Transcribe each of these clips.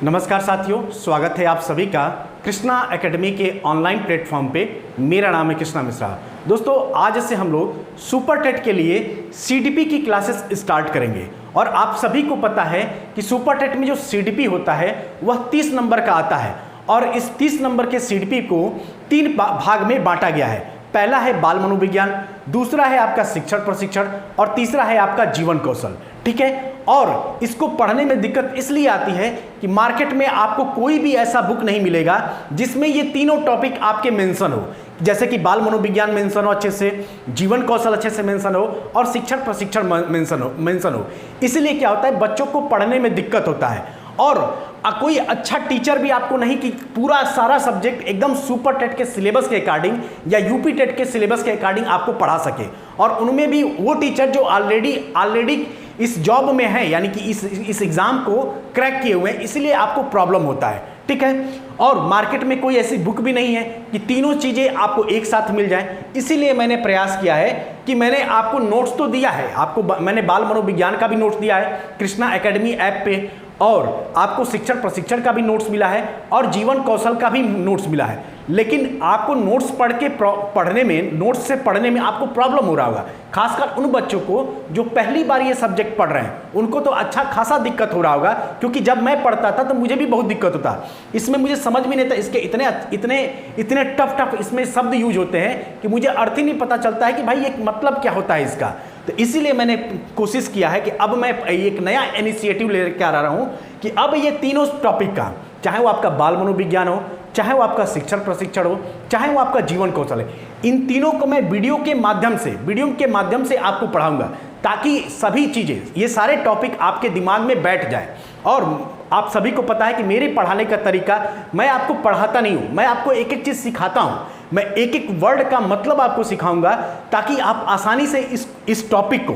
नमस्कार साथियों, स्वागत है आप सभी का कृष्णा एकेडमी के ऑनलाइन प्लेटफॉर्म पे। मेरा नाम है कृष्णा मिश्रा। दोस्तों, आज से हम लोग सुपर टेट के लिए सीडीपी की क्लासेस स्टार्ट करेंगे। और आप सभी को पता है कि सुपर टेट में जो सीडीपी होता है वह 30 नंबर का आता है। और इस 30 नंबर के सीडीपी को 3 भाग में बांटा गया है। पहला है बाल मनोविज्ञान, दूसरा है आपका शिक्षण प्रशिक्षण और तीसरा है आपका जीवन कौशल। ठीक है। और इसको पढ़ने में दिक्कत इसलिए आती है कि मार्केट में आपको कोई भी ऐसा बुक नहीं मिलेगा जिसमें ये तीनों टॉपिक आपके मेंशन हो। जैसे कि बाल मनोविज्ञान मेंशन हो अच्छे से, जीवन कौशल अच्छे से मेंशन हो और शिक्षण प्रशिक्षण मेंशन हो। इसलिए क्या होता है, बच्चों को पढ़ने में दिक्कत होता है। और कोई अच्छा टीचर भी आपको नहीं कि पूरा सारा सब्जेक्ट एकदम सुपर टेट के सिलेबस के अकॉर्डिंग या यूपी टेट के सिलेबस के अकॉर्डिंग आपको पढ़ा सके। और उनमें भी वो टीचर जो ऑलरेडी इस जॉब में है, यानी कि इस एग्जाम को क्रैक किए हुए हैं, इसलिए आपको प्रॉब्लम होता है। ठीक है। और मार्केट में कोई ऐसी बुक भी नहीं है कि तीनों चीज़ें आपको एक साथ मिल जाए। इसीलिए मैंने प्रयास किया है कि मैंने आपको नोट्स तो दिया है, मैंने बाल मनोविज्ञान का भी नोट्स दिया है कृष्णा एकेडमी ऐप पे, और आपको शिक्षण प्रशिक्षण का भी नोट्स मिला है और जीवन कौशल का भी नोट्स मिला है। लेकिन आपको नोट्स नोट्स से पढ़ने में आपको प्रॉब्लम हो रहा होगा। खासकर उन बच्चों को जो पहली बार ये सब्जेक्ट पढ़ रहे हैं, उनको तो अच्छा खासा दिक्कत हो रहा होगा। क्योंकि जब मैं पढ़ता था तो मुझे भी बहुत दिक्कत होता, इसमें मुझे समझ भी नहीं था। इसके इतने टफ इसमें शब्द यूज होते हैं कि मुझे अर्थ ही नहीं पता चलता है कि भाई एक मतलब क्या होता है इसका। तो इसीलिए मैंने कोशिश किया है कि अब मैं एक नया इनिशिएटिव लेकर आ रहा हूं कि अब ये तीनों टॉपिक का, चाहे वो आपका बाल मनोविज्ञान हो, चाहे वो आपका शिक्षण प्रशिक्षण हो, चाहे वो आपका जीवन कौशल है, इन तीनों को मैं वीडियो के माध्यम से आपको पढ़ाऊंगा, ताकि सभी चीज़ें, ये सारे टॉपिक आपके दिमाग में बैठ जाए। और आप सभी को पता है कि मेरे पढ़ाने का तरीका, मैं आपको पढ़ाता नहीं हूँ, मैं आपको एक एक चीज़ सिखाता हूँ। मैं एक एक वर्ड का मतलब आपको सिखाऊंगा ताकि आप आसानी से इस टॉपिक को,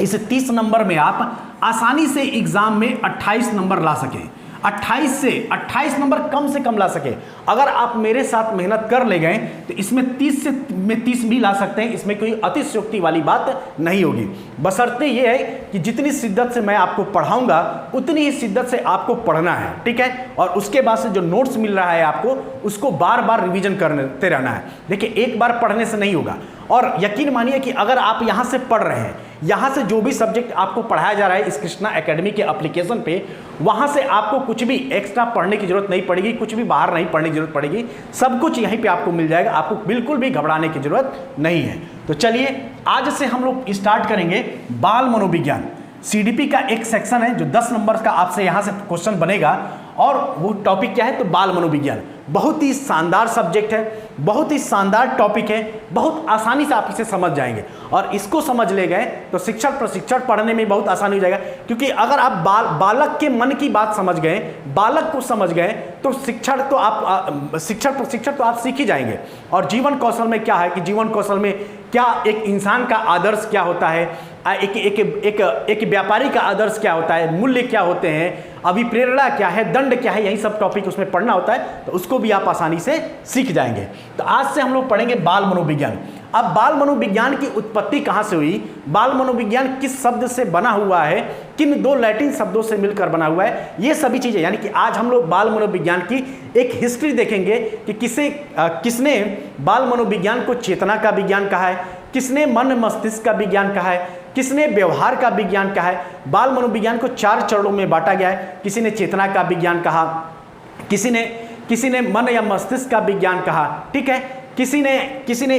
इस 30 नंबर में आप आसानी से एग्जाम में 28 नंबर ला सकें। 28 नंबर कम से कम ला सके। अगर आप मेरे साथ मेहनत कर ले गए तो इसमें 30 भी ला सकते हैं। इसमें कोई अतिशयोक्ति वाली बात नहीं होगी। बशर्ते ये है कि जितनी शिद्दत से मैं आपको पढ़ाऊंगा उतनी ही शिद्दत से आपको पढ़ना है। ठीक है। और उसके बाद से जो नोट्स मिल रहा है आपको, उसको बार बार रिवीजन करते रहना है। देखिए, एक बार पढ़ने से नहीं होगा। और यकीन मानिए कि अगर आप यहाँ से पढ़ रहे हैं, यहाँ से जो भी सब्जेक्ट आपको पढ़ाया जा रहा है इस कृष्णा एकेडमी के एप्लीकेशन पे, वहाँ से आपको कुछ भी एक्स्ट्रा पढ़ने की जरूरत नहीं पड़ेगी, कुछ भी बाहर नहीं पढ़ने की जरूरत पड़ेगी। सब कुछ यहीं पे आपको मिल जाएगा, आपको बिल्कुल भी घबराने की जरूरत नहीं है। तो चलिए, आज से हम लोग स्टार्ट करेंगे बाल मनोविज्ञान। सीडीपी का एक सेक्शन है जो 10 नंबर का आपसे यहाँ से क्वेश्चन बनेगा, और वो टॉपिक क्या है, तो बाल मनोविज्ञान। बहुत ही शानदार सब्जेक्ट है, बहुत ही शानदार टॉपिक है, बहुत आसानी से आप इसे समझ जाएंगे। और इसको समझ ले गए तो शिक्षण प्रशिक्षण पढ़ने में बहुत आसानी हो जाएगा। क्योंकि अगर आप बालक के मन की बात समझ गए, बालक को समझ गए, तो शिक्षण प्रशिक्षण तो आप सीख ही जाएंगे। और जीवन कौशल में क्या है कि जीवन कौशल में क्या एक इंसान का आदर्श क्या होता है, एक व्यापारी का आदर्श क्या होता है, मूल्य क्या होते हैं, अभिप्रेरणा क्या है, दंड क्या है, यही सब टॉपिक उसमें पढ़ना होता है। तो उसको भी आप आसानी से सीख जाएंगे। तो आज से हम लोग पढ़ेंगे बाल मनोविज्ञान। अब बाल मनोविज्ञान की उत्पत्ति कहाँ से हुई, बाल मनोविज्ञान किस शब्द से बना हुआ है, किन 2 लैटिन शब्दों से मिलकर बना हुआ है, ये सभी चीज़ें, यानी कि आज हम लोग बाल मनोविज्ञान की एक हिस्ट्री देखेंगे कि किसने बाल मनोविज्ञान को चेतना का विज्ञान कहा है, किसने मन मस्तिष्क का विज्ञान कहा है, किसने व्यवहार का विज्ञान कहा है। बाल मनोविज्ञान को 4 चरणों में बांटा गया है। किसी ने चेतना का विज्ञान कहा, किसी ने मन या मस्तिष्क का विज्ञान कहा। ठीक है। किसी ने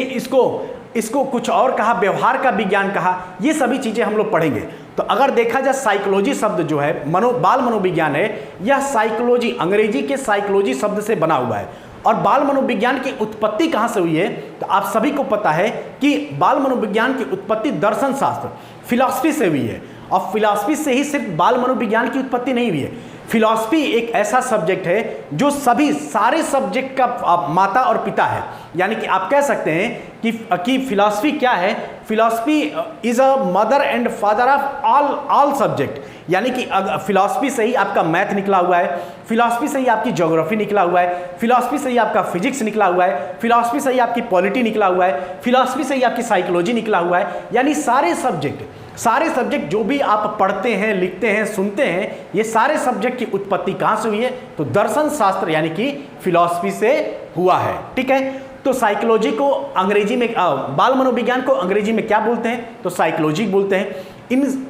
इसको कुछ और कहा, व्यवहार का विज्ञान कहा। ये सभी चीजें हम लोग पढ़ेंगे। तो अगर देखा जाए, साइकोलॉजी शब्द जो है बाल मनोविज्ञान है, यह साइकोलॉजी, अंग्रेजी के साइकोलॉजी शब्द से बना हुआ है। और बाल मनोविज्ञान की उत्पत्ति कहाँ से हुई है, तो आप सभी को पता है कि बाल मनोविज्ञान की उत्पत्ति दर्शन शास्त्र, फिलॉसफी से हुई है। और फिलॉसफी से ही सिर्फ बाल मनोविज्ञान की उत्पत्ति नहीं हुई है। फिलॉसफी एक ऐसा सब्जेक्ट है जो सारे सब्जेक्ट का माता और पिता है। यानी कि आप कह सकते हैं कि फिलॉसफी क्या है, philosophy is a mother and father of all subject, यानी कि फिलॉसफी से ही आपका मैथ निकला हुआ है, फिलॉसफी से ही आपकी ज्योग्राफी निकला हुआ है, फिलॉसफी से ही आपका फिजिक्स निकला हुआ है, फिलॉसफी से ही आपकी पॉलिटी निकला हुआ है, फिलॉसफी से ही आपकी साइकोलॉजी निकला हुआ है। यानी सारे सब्जेक्ट जो भी आप पढ़ते हैं, लिखते हैं, सुनते हैं, ये सारे सब्जेक्ट की उत्पत्ति कहाँ से हुई है? तो दर्शन शास्त्र यानी कि फिलॉसफी से हुआ है। ठीक है, तो साइकोलॉजी को अंग्रेजी में बाल मनोविज्ञान को अंग्रेजी में क्या बोलते हैं? तो साइकोलॉजी बोलते हैं।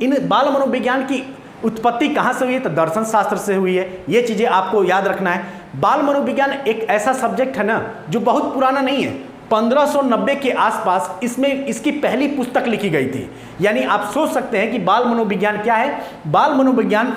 इन बाल मनोविज्ञान की उत्पत्ति कहाँ से हुई है? तो दर्शन शास्त्र से हुई है। ये चीज़ें आपको याद रखना है। बाल मनोविज्ञान एक ऐसा सब्जेक्ट है ना जो बहुत पुराना नहीं है, 1590 के आसपास इसमें इसकी पहली पुस्तक लिखी गई थी। यानी आप सोच सकते हैं कि बाल मनोविज्ञान क्या है। बाल मनोविज्ञान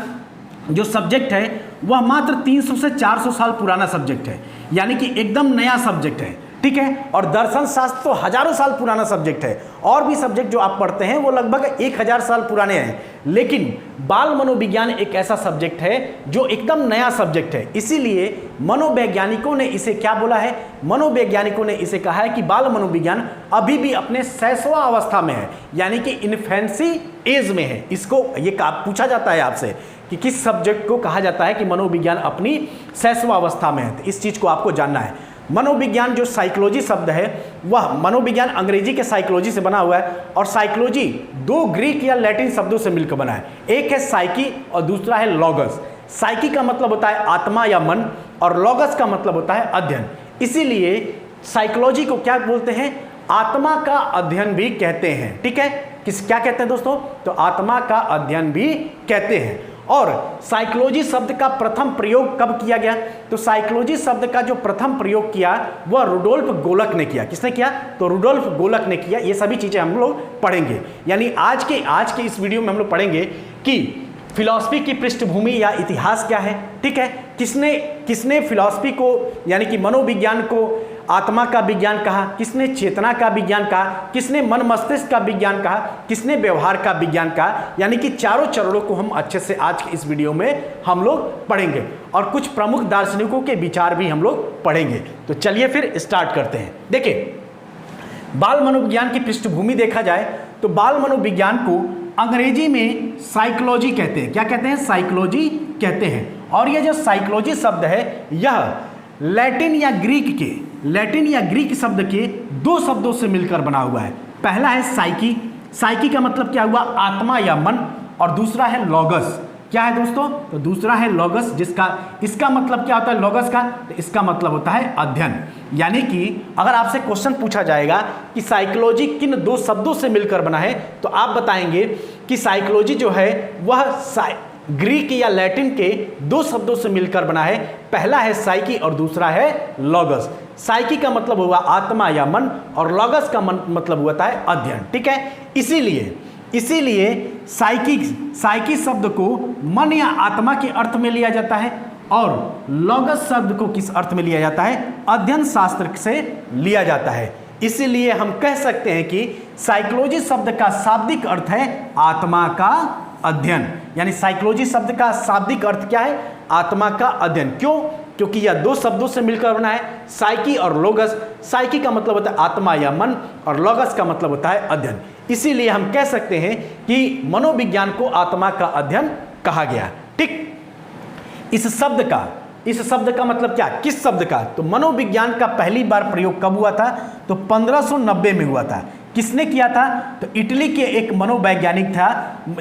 जो सब्जेक्ट है वह मात्र 300 से 400 साल पुराना सब्जेक्ट है, यानी कि एकदम नया सब्जेक्ट है। ठीक है, और दर्शन शास्त्र तो हजारों साल पुराना सब्जेक्ट है, और भी सब्जेक्ट जो आप पढ़ते हैं वो लगभग 1000 साल पुराने हैं। लेकिन बाल मनोविज्ञान एक ऐसा सब्जेक्ट है जो एकदम नया सब्जेक्ट है। इसीलिए मनोवैज्ञानिकों ने इसे क्या बोला है? मनोवैज्ञानिकों ने इसे कहा है कि बाल मनोविज्ञान अभी भी अपने शैशवा अवस्था में है, यानी कि इन्फेंसी एज में है। इसको ये पूछा जाता है आपसे कि किस सब्जेक्ट को कहा जाता है कि मनोविज्ञान अपनी शैशवा अवस्था में है, तो इस चीज को आपको जानना है। मनोविज्ञान जो साइकोलॉजी शब्द है वह मनोविज्ञान अंग्रेजी के साइकोलॉजी से बना हुआ है, और साइकोलॉजी 2 ग्रीक या लैटिन शब्दों से मिलकर बना है। एक है साइकी और दूसरा है लॉगस। साइकी का मतलब होता है आत्मा या मन, और लॉगस का मतलब होता है अध्ययन। इसीलिए साइकोलॉजी को क्या बोलते हैं? आत्मा का अध्ययन भी कहते हैं। ठीक है, क्या कहते हैं दोस्तों? तो आत्मा का अध्ययन भी कहते हैं। और साइकोलॉजी शब्द का प्रथम प्रयोग कब किया गया? तो साइकोलॉजी शब्द का जो प्रथम प्रयोग किया वह रुडोल्फ गोलक ने किया। किसने किया? तो रुडोल्फ गोलक ने किया। ये सभी चीजें हम लोग पढ़ेंगे। यानी आज के इस वीडियो में हम लोग पढ़ेंगे कि फिलॉसफी की पृष्ठभूमि या इतिहास क्या है। ठीक है, किसने फिलॉसफी को यानी कि मनोविज्ञान को आत्मा का विज्ञान कहा, किसने चेतना का विज्ञान कहा, किसने मन मस्तिष्क का विज्ञान कहा, किसने व्यवहार का विज्ञान कहा। यानी कि चारों चरणों को हम अच्छे से आज के इस वीडियो में हम लोग पढ़ेंगे, और कुछ प्रमुख दार्शनिकों के विचार भी हम लोग पढ़ेंगे। तो चलिए फिर स्टार्ट करते हैं। देखिए, बाल मनोविज्ञान की पृष्ठभूमि देखा जाए तो बाल मनोविज्ञान को अंग्रेजी में साइकोलॉजी कहते हैं। क्या कहते हैं? साइकोलॉजी कहते हैं। और यह जो साइकोलॉजी शब्द है यह लैटिन या ग्रीक शब्द के 2 शब्दों से मिलकर बना हुआ है। पहला है साइकी। साइकी का मतलब क्या हुआ? आत्मा या मन। और दूसरा है लॉगस। क्या है दोस्तों? तो दूसरा है लॉगस, इसका मतलब क्या होता है लॉगस का? तो इसका मतलब होता है अध्ययन। यानी कि अगर आपसे क्वेश्चन पूछा जाएगा कि साइकोलॉजी किन 2 शब्दों से मिलकर बना है, तो आप बताएंगे कि साइकोलॉजी जो है वह ग्रीक या लैटिन के 2 शब्दों से मिलकर बना है। पहला है साइकी और दूसरा है लॉगस। साइकी का मतलब हुआ आत्मा या मन, और लॉगस का मतलब हुआ है अध्ययन। ठीक है, इसीलिए साइकी शब्द को मन या आत्मा के अर्थ में लिया जाता है, और लॉगस शब्द को किस अर्थ में लिया जाता है? अध्ययन शास्त्र से लिया जाता है। इसीलिए हम कह सकते हैं कि साइकोलॉजी शब्द का शाब्दिक अर्थ है आत्मा का अध्ययन। यानी साइकोलॉजी शब्द का शाब्दिक अर्थ क्या है? आत्मा का अध्ययन। क्यों? क्योंकि यह 2 शब्दों से मिलकर बना है, साइकी और लोगस। साइकी का मतलब होता है आत्मा या मन, और लोगस का मतलब होता है अध्ययन। इसीलिए हम कह सकते हैं कि मनोविज्ञान को आत्मा का अध्ययन कहा गया। ठीक, इस शब्द का मतलब क्या? किस शब्द का? तो मनोविज्ञान का पहली बार प्रयोग कब हुआ था? तो 1590 में हुआ था। किसने किया था? तो इटली के एक मनोवैज्ञानिक था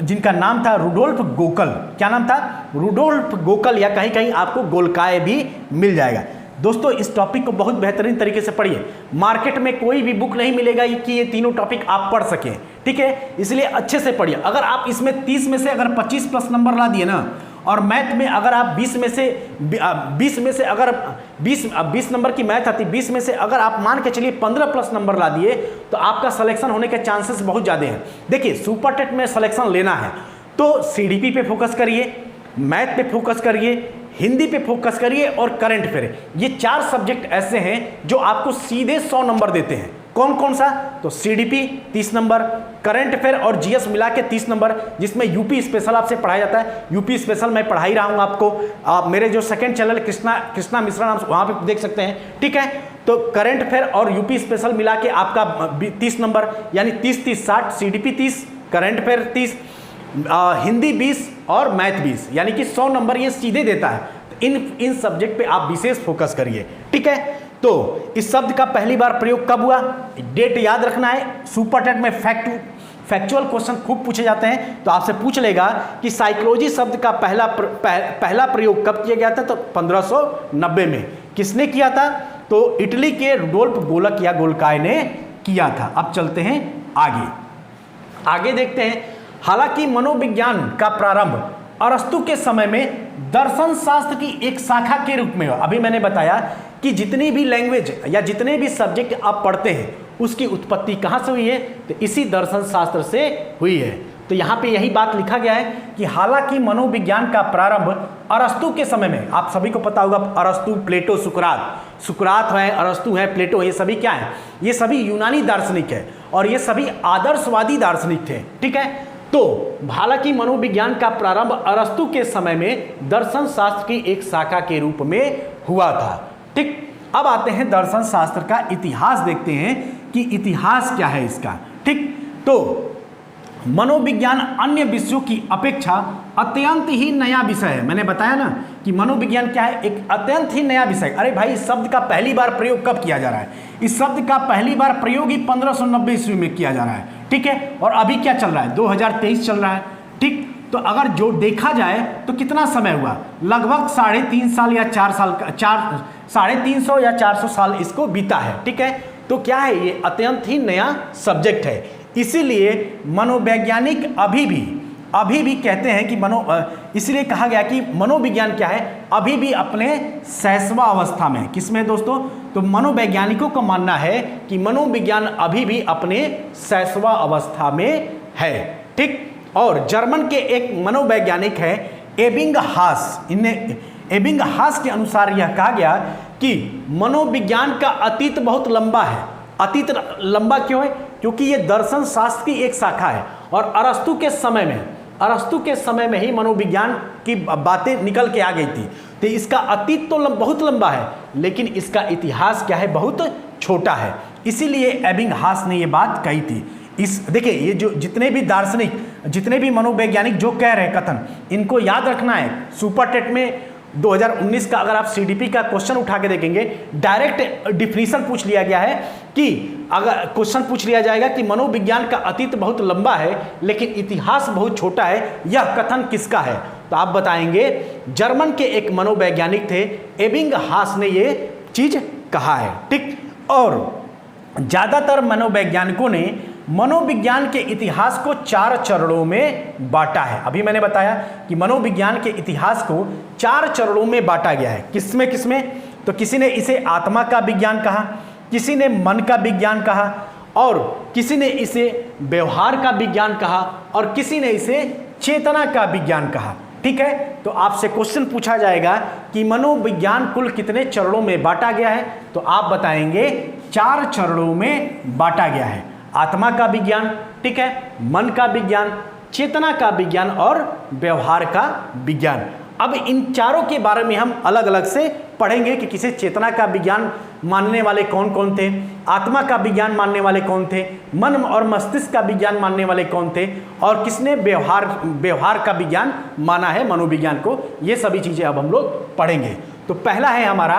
जिनका नाम था रुडोल्फ गोकल। क्या नाम था? रुडोल्फ गोकल, या कहीं कहीं आपको गोलकाय भी मिल जाएगा। दोस्तों, इस टॉपिक को बहुत बेहतरीन तरीके से पढ़िए। मार्केट में कोई भी बुक नहीं मिलेगा कि ये तीनों टॉपिक आप पढ़ सकें। ठीक है, इसलिए अच्छे से पढ़िए। अगर आप इसमें 30 में से अगर 25+ नंबर ला दिए ना, और मैथ में अगर आप 20 में से अगर 20 नंबर की मैथ आती, 20 में से अगर आप मान के चलिए 15+ नंबर ला दिए, तो आपका सिलेक्शन होने के चांसेस बहुत ज़्यादा हैं। देखिए, सुपर टेट में सिलेक्शन लेना है तो CDP पे फोकस करिए, मैथ पे फोकस करिए, हिंदी पे फोकस करिए और करंट अफेयर। ये 4 सब्जेक्ट ऐसे हैं जो आपको सीधे 100 नंबर देते हैं। कौन कौन सा? तो सीडीपी 30 नंबर, करंट अफेयर और जीएस मिला के 30 नंबर, जिसमें यूपी स्पेशल आपसे पढ़ाया जाता है। यूपी स्पेशल मैं पढ़ा ही रहा हूं आपको, आप मेरे जो सेकंड चैनल कृष्णा मिश्रा नाम, वहां पे देख सकते हैं, ठीक है। तो करंट अफेयर और यूपी स्पेशल मिला के आपका 30 नंबर, यानी 30-30 60, सीडीपी 30, करंट अफेयर 30, हिंदी 20 और मैथ 20, यानी कि 100 नंबर ये सीधे देता है। तो इन सब्जेक्ट पे आप विशेष फोकस करिए, ठीक है। तो इस शब्द का पहली बार प्रयोग कब हुआ? डेट याद रखना है। सुपर टेट में फैक्चुअल क्वेश्चन खूब पूछे जाते हैं, तो आपसे पूछ लेगा कि साइकोलॉजी शब्द का पहला प्रयोग कब किया गया था? तो 1590 में। किसने किया था? तो इटली के रुडोल्फ गोलक या गोलकाय ने किया था। अब चलते हैं आगे देखते हैं। हालांकि मनोविज्ञान का प्रारंभ अरस्तु के समय में दर्शन शास्त्र की एक शाखा के रूप में हुआ। अभी मैंने बताया कि जितनी भी लैंग्वेज या जितने भी सब्जेक्ट आप पढ़ते हैं उसकी उत्पत्ति कहाँ से हुई है? तो इसी दर्शन शास्त्र से हुई है। तो यहाँ पे यही बात लिखा गया है कि हालांकि मनोविज्ञान का प्रारंभ अरस्तु के समय में, आप सभी को पता होगा अरस्तु, प्लेटो, सुकरात है, अरस्तु है, प्लेटो, ये सभी क्या है? ये सभी यूनानी दार्शनिक है और ये सभी आदर्शवादी दार्शनिक थे, ठीक है। तो हालांकि मनोविज्ञान का प्रारंभ अरस्तु के समय में दर्शन शास्त्र की एक शाखा के रूप में हुआ था, ठीक। अब आते हैं दर्शन शास्त्र का इतिहास, देखते हैं कि इतिहास क्या है इसका, ठीक। तो मनोविज्ञान अन्य विषयों की अपेक्षा अत्यंत ही नया विषय है। मैंने बताया ना कि मनोविज्ञान क्या है? एक अत्यंत ही नया विषय। अरे भाई, इस शब्द का पहली बार प्रयोग कब किया जा रहा है? इस शब्द का पहली बार प्रयोग ही 1590 ईस्वी में किया जा रहा है, ठीक है। और अभी क्या चल रहा है? 2023 चल रहा है, ठीक। तो अगर जो देखा जाए तो कितना समय हुआ? लगभग 3.5 साल या 4 साल का, 350 या 400 साल इसको बीता है, ठीक है। तो क्या है? ये अत्यंत ही नया सब्जेक्ट है। इसीलिए मनोवैज्ञानिक अभी भी कहते हैं कि इसलिए कहा गया कि मनोविज्ञान क्या है? अभी भी अपने शैशव अवस्था में। किसमें दोस्तों? तो मनोवैज्ञानिकों का मानना है कि मनोविज्ञान अभी भी अपने शैशव अवस्था में है, ठीक। और जर्मन के एक मनोवैज्ञानिक है एबिंगहास, एबिंगहास के अनुसार यह कहा गया कि मनोविज्ञान का अतीत बहुत लंबा है। अतीत लंबा क्यों है? क्योंकि ये दर्शन शास्त्र की एक शाखा है और अरस्तु के समय में ही मनोविज्ञान की बातें निकल के आ गई थी। तो इसका अतीत तो बहुत लंबा है, लेकिन इसका इतिहास क्या है? बहुत छोटा है। इसीलिए एबिंगहास ने ये बात कही थी। देखिए, ये जो जितने भी दार्शनिक, जितने भी मनोवैज्ञानिक जो कह रहे हैं कथन, इनको याद रखना है। सुपर टेट में 2019 का अगर आप सीडीपी का क्वेश्चन उठा के देखेंगे, डायरेक्ट डिफिनीशन पूछ लिया गया है कि अगर क्वेश्चन पूछ लिया जाएगा कि मनोविज्ञान का अतीत बहुत लंबा है लेकिन इतिहास बहुत छोटा है, यह कथन किसका है? तो आप बताएंगे जर्मन के एक मनोवैज्ञानिक थे, एबिंगहास ने ये चीज कहा है, ठीक। और ज्यादातर मनोवैज्ञानिकों ने मनोविज्ञान के इतिहास को 4 चरणों में बांटा है। अभी मैंने बताया कि मनोविज्ञान के इतिहास को 4 चरणों में बांटा गया है। किसमें? तो किसी ने इसे आत्मा का विज्ञान कहा, किसी ने मन का विज्ञान कहा, और किसी ने इसे व्यवहार का विज्ञान कहा, और किसी ने इसे चेतना का विज्ञान कहा, ठीक है। तो आपसे क्वेश्चन पूछा जाएगा कि मनोविज्ञान कुल कितने चरणों में बांटा गया है? तो आप बताएंगे 4 चरणों में बांटा गया है। आत्मा का विज्ञान, ठीक है, मन का विज्ञान, चेतना का विज्ञान और व्यवहार का विज्ञान। अब इन चारों के बारे में हम अलग अलग से पढ़ेंगे कि किसे चेतना का विज्ञान मानने वाले कौन कौन थे, आत्मा का विज्ञान मानने वाले कौन थे, मन और मस्तिष्क का विज्ञान मानने वाले कौन थे, और किसने व्यवहार का विज्ञान माना है मनोविज्ञान को। ये सभी चीजें अब हम लोग पढ़ेंगे। तो पहला है हमारा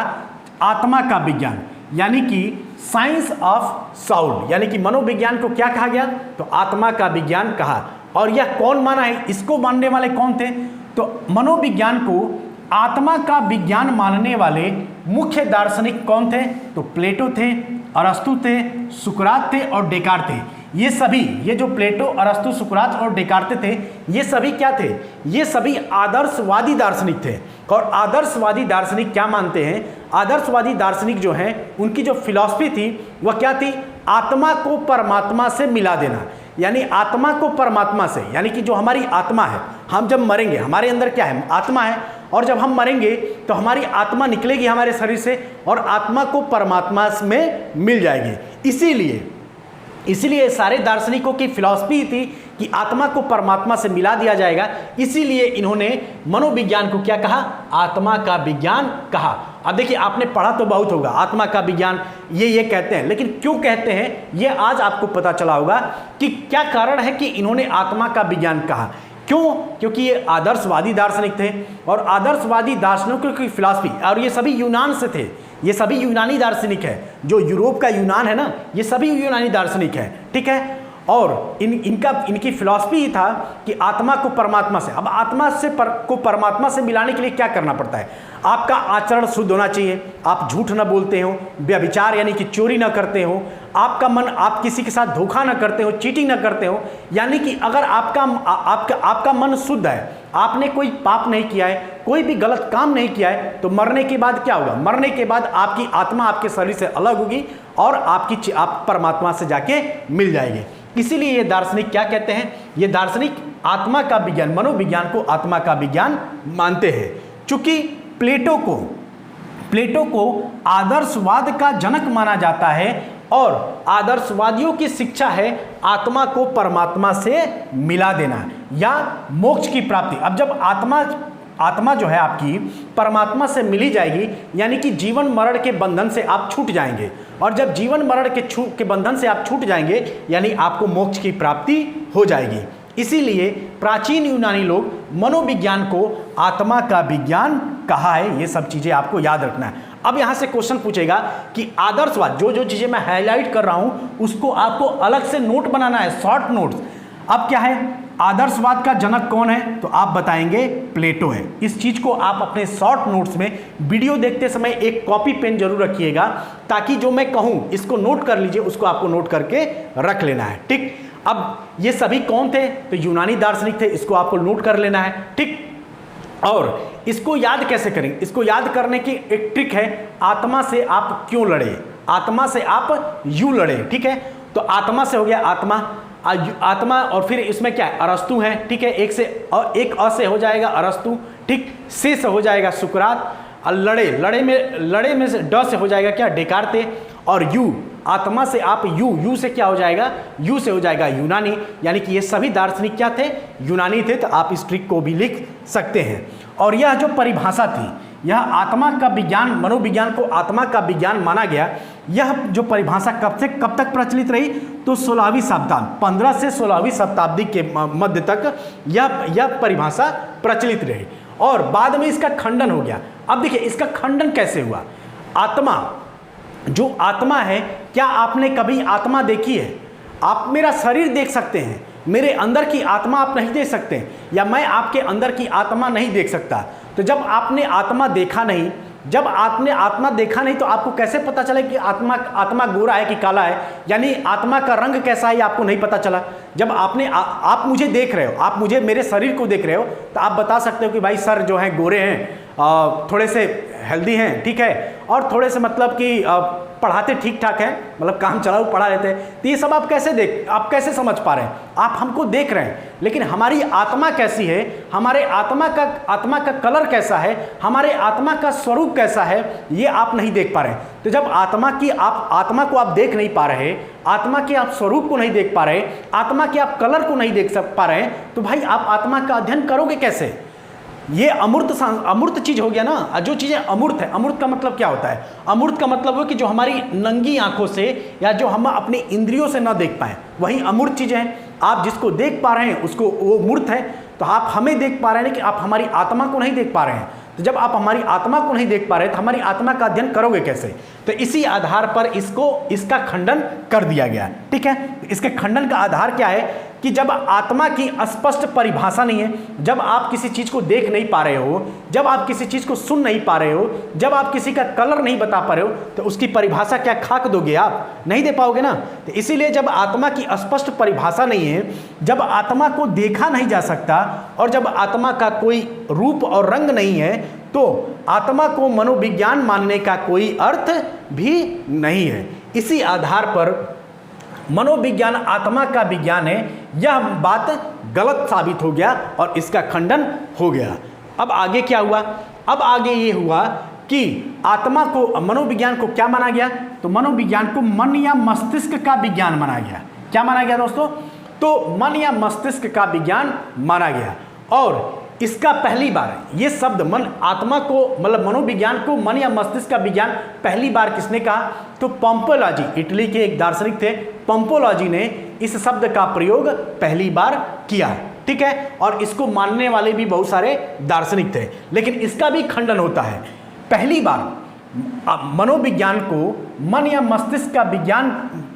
आत्मा का विज्ञान, यानी कि साइंस ऑफ साउल, यानी कि मनोविज्ञान को क्या कहा गया? तो आत्मा का विज्ञान कहा। और यह कौन माना है? इसको मानने वाले कौन थे? तो मनोविज्ञान को आत्मा का विज्ञान मानने वाले मुख्य दार्शनिक कौन थे? तो प्लेटो थे, अरस्तु थे, सुकरात थे और डेकार्त थे। ये सभी, ये जो प्लेटो, अरस्तु, सुकरात और डेकार्त थे, ये सभी क्या थे? ये सभी आदर्शवादी दार्शनिक थे। और आदर्शवादी दार्शनिक क्या मानते हैं? आदर्शवादी दार्शनिक जो हैं, उनकी जो फिलॉसफी थी वह क्या थी? आत्मा को परमात्मा से मिला देना, यानी आत्मा को परमात्मा से, यानी कि जो हमारी आत्मा है, हम जब मरेंगे हमारे अंदर क्या है? आत्मा है, और जब हम मरेंगे तो हमारी आत्मा निकलेगी हमारे शरीर से और आत्मा को परमात्मा में मिल जाएगी। इसीलिए सारे दार्शनिकों की फिलॉसफी थी कि आत्मा को परमात्मा से मिला दिया जाएगा। इसीलिए इन्होंने मनोविज्ञान को क्या कहा? आत्मा का विज्ञान कहा। अब देखिए, आपने पढ़ा तो बहुत होगा, आत्मा का विज्ञान ये कहते हैं, लेकिन क्यों कहते हैं ये आज आपको पता चला होगा कि क्या कारण है कि इन्होंने आत्मा का विज्ञान कहा। क्यों? क्योंकि ये आदर्शवादी दार्शनिक थे और आदर्शवादी दार्शनिकों की फिलॉसफी, और ये सभी यूनान से थे, ये सभी यूनानी दार्शनिक है। जो यूरोप का यूनान है ना, ये सभी यूनानी दार्शनिक है, ठीक है। और इनकी फिलॉसफी ही था कि आत्मा को परमात्मा से, अब आत्मा से को परमात्मा से मिलाने के लिए क्या करना पड़ता है? आपका आचरण शुद्ध होना चाहिए, आप झूठ न बोलते हो, व्यभिचार यानी कि चोरी न करते हो, आपका मन, आप किसी के साथ धोखा न करते हो, चीटिंग न करते हो। यानी कि अगर आपका मन शुद्ध है, आपने कोई पाप नहीं किया है, कोई भी गलत काम नहीं किया है, तो मरने के बाद क्या होगा? मरने के बाद आपकी आत्मा आपके शरीर से अलग होगी और आप परमात्मा से जाके मिल जाएगी। इसीलिए ये दार्शनिक क्या कहते हैं? ये दार्शनिक आत्मा का विज्ञान, मनोविज्ञान को आत्मा का विज्ञान मानते हैं। चूंकि प्लेटो को आदर्शवाद का जनक माना जाता है और आदर्शवादियों की शिक्षा है आत्मा को परमात्मा से मिला देना या मोक्ष की प्राप्ति। अब जब आत्मा जो है आपकी परमात्मा से मिली जाएगी, यानी कि जीवन मरण के बंधन से आप छूट जाएंगे, और जब जीवन मरण के बंधन से आप छूट जाएंगे यानी आपको मोक्ष की प्राप्ति हो जाएगी। इसीलिए प्राचीन यूनानी लोग मनोविज्ञान को आत्मा का विज्ञान कहा है। ये सब चीजें आपको याद रखना है। अब यहां से क्वेश्चन पूछेगा कि आदर्शवाद, जो चीजें मैं हाईलाइट कर रहा हूं उसको आपको अलग से नोट बनाना है, शॉर्ट नोट्स। अब क्या है, आदर्शवाद का जनक कौन है? तो आप बताएंगे प्लेटो है। इस चीज को आप अपने शॉर्ट नोट्स में वीडियो देखते समय एक कॉपी पेन जरूर रखिएगा, ताकि जो मैं कहूं इसको नोट कर लीजिए, उसको आपको नोट करके रख लेना है, ठीक। अब ये सभी कौन थे? तो यूनानी दार्शनिक थे, इसको आपको नोट कर लेना है, ठीक। और इसको याद कैसे करें? इसको याद करने की एक ट्रिक है, आत्मा से आप क्यों लड़े, आत्मा से आप यूं लड़े, ठीक है। तो आत्मा से हो गया आत्मा, और फिर इसमें क्या है? अरस्तु है, ठीक है। एक से हो जाएगा अरस्तु, ठीक। से हो जाएगा सुकरात, और लड़े में से ड से हो जाएगा क्या? डेकार्ते। और यू, आत्मा से आप यू से क्या हो जाएगा? यू से हो जाएगा यूनानी। यानी कि ये सभी दार्शनिक क्या थे? यूनानी थे। तो आप इस ट्रिक को भी लिख सकते हैं। और यह जो परिभाषा थी, यह आत्मा का विज्ञान, मनोविज्ञान को आत्मा का विज्ञान माना गया। यह जो परिभाषा कब तक प्रचलित रही? तो 16वीं शताब्दी, 15 से 16वीं शताब्दी के मध्य तक यह परिभाषा प्रचलित रही और बाद में इसका खंडन हो गया। अब देखिए इसका खंडन कैसे हुआ। जो आत्मा है, क्या आपने कभी आत्मा देखी है? आप मेरा शरीर देख सकते हैं, मेरे अंदर की आत्मा आप नहीं देख सकते, या मैं आपके अंदर की आत्मा नहीं देख सकता। तो जब आपने आत्मा देखा नहीं, तो आपको कैसे पता चले कि आत्मा गोरा है कि काला है, यानी आत्मा का रंग कैसा है आपको नहीं पता चला। जब आप मुझे देख रहे हो, आप मुझे मेरे शरीर को देख रहे हो, तो आप बता सकते हो कि भाई सर जो है गोरे हैं, थोड़े से हेल्दी हैं, ठीक है, और थोड़े से मतलब कि पढ़ाते ठीक ठाक हैं, मतलब काम चलाओ पढ़ा लेते हैं। तो ये सब आप कैसे समझ पा रहे हैं? आप हमको देख रहे हैं, लेकिन हमारी आत्मा कैसी है, हमारे आत्मा का कलर कैसा है, हमारे आत्मा का स्वरूप कैसा है, ये आप नहीं देख पा रहे हैं। तो जब आत्मा को आप देख नहीं पा रहे, आत्मा के आप स्वरूप को नहीं देख पा रहे, आत्मा के आप कलर को नहीं देख पा रहे, तो भाई आप आत्मा का अध्ययन करोगे कैसे? ये अमूर्त चीज हो गया ना। जो चीजें अमूर्त है, अमूर्त का मतलब क्या होता है? अमूर्त का मतलब है कि जो हमारी नंगी आंखों से या जो हम अपनी इंद्रियों से ना देख पाए, वही अमूर्त चीजें हैं। आप जिसको देख पा रहे हैं उसको वो मूर्त है। तो आप हमें देख पा रहे हैं कि आप हमारी आत्मा को नहीं देख पा रहे हैं। तो जब आप हमारी आत्मा को नहीं देख पा रहे तो हमारी आत्मा का अध्ययन करोगे कैसे? तो इसी आधार पर इसका खंडन कर दिया गया, ठीक है। इसके खंडन का आधार क्या है कि जब आत्मा की स्पष्ट परिभाषा नहीं है, जब आप किसी चीज को देख नहीं पा रहे हो, जब आप किसी चीज को सुन नहीं पा रहे हो, जब आप किसी का कलर नहीं बता पा रहे हो, तो उसकी परिभाषा क्या खाक दोगे? आप नहीं दे पाओगे ना। तो इसीलिए जब आत्मा की स्पष्ट परिभाषा नहीं है, जब आत्मा को देखा नहीं जा सकता और जब आत्मा का कोई रूप और रंग नहीं है, तो आत्मा को मनोविज्ञान मानने का कोई अर्थ भी नहीं है। इसी आधार पर मनोविज्ञान आत्मा का विज्ञान है, यह बात गलत साबित हो गया और इसका खंडन हो गया। अब आगे क्या हुआ? अब आगे ये हुआ कि आत्मा को, मनोविज्ञान को क्या माना गया? तो मनोविज्ञान को मन या मस्तिष्क का विज्ञान माना गया। क्या माना गया दोस्तों? तो मन या मस्तिष्क का विज्ञान माना गया। और इसका पहली बार ये शब्द मन, आत्मा को मतलब मनोविज्ञान को मन या मस्तिष्क का विज्ञान पहली बार किसने कहा? तो पंपोलॉजी, इटली के एक दार्शनिक थे पंपोलॉजी ने इस शब्द का प्रयोग पहली बार किया। ठीक है, और इसको मानने वाले भी बहुत सारे दार्शनिक थे, लेकिन इसका भी खंडन होता है। पहली बार मनोविज्ञान को मन या मस्तिष्क का विज्ञान